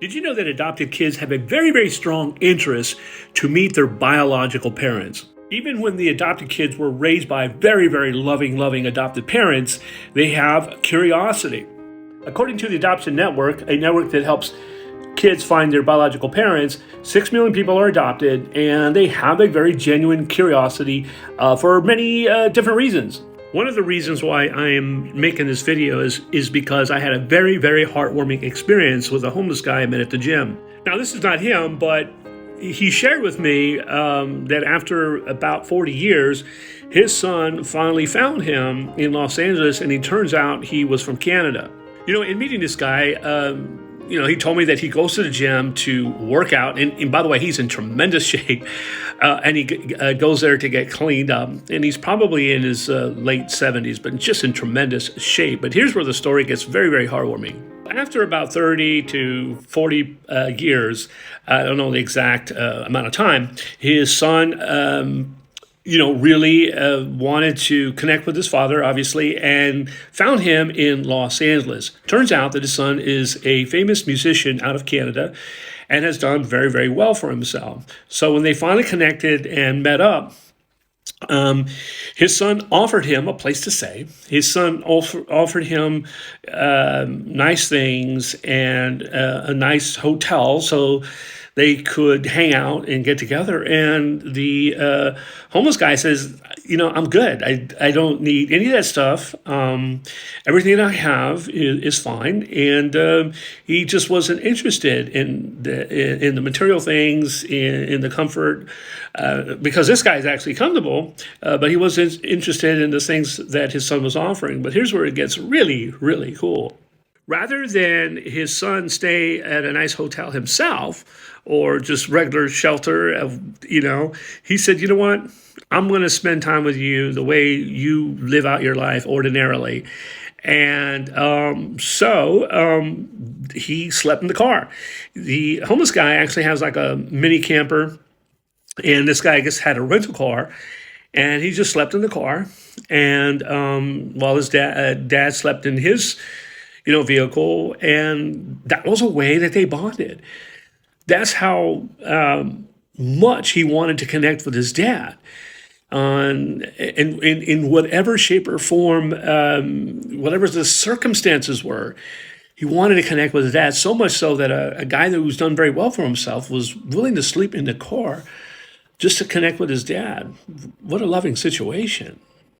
Did you know that adopted kids have a very, very strong interest to meet their biological parents? Even when the adopted kids were raised by very, very loving adopted parents, they have curiosity. According to the Adoption Network, a network that helps kids find their biological parents, 6 million people are adopted, and they have a very genuine curiosity for many different reasons. One of the reasons why I am making this video is because I had a very, very heartwarming experience with a homeless guy I met at the gym. Now, this is not him, but he shared with me that after about 40 years, his son finally found him in Los Angeles, and it turns out he was from Canada. You know, in meeting this guy, he told me that he goes to the gym to work out. And by the way, he's in tremendous shape. And he goes there to get cleaned up. And he's probably in his late 70s, but just in tremendous shape. But here's where the story gets very, very heartwarming. After about 30 to 40 years, I don't know the exact amount of time, his son really wanted to connect with his father, obviously, and found him in Los Angeles. Turns out that his son is a famous musician out of Canada and has done very, very well for himself. So when they finally connected and met up, his son offered him a place to stay. His son offered him nice things and a nice hotel so they could hang out and get together. And the homeless guy says, I'm good. I don't need any of that stuff. Everything that I have is fine. And he just wasn't interested in the material things, in the comfort, because this guy is actually comfortable, but he wasn't interested in the things that his son was offering. But here's where it gets really, really cool. Rather than his son stay at a nice hotel himself or just regular shelter, he said, you know what? I'm going to spend time with you the way you live out your life ordinarily. And so he slept in the car. The homeless guy actually has like a mini camper, and this guy, I guess, had a rental car, and he just slept in the car. And while his dad slept in his vehicle, and that was a way that they bonded. That's how much he wanted to connect with his dad. In whatever shape or form, whatever the circumstances were, he wanted to connect with his dad, so much so that a guy that was done very well for himself was willing to sleep in the car just to connect with his dad. What a loving situation.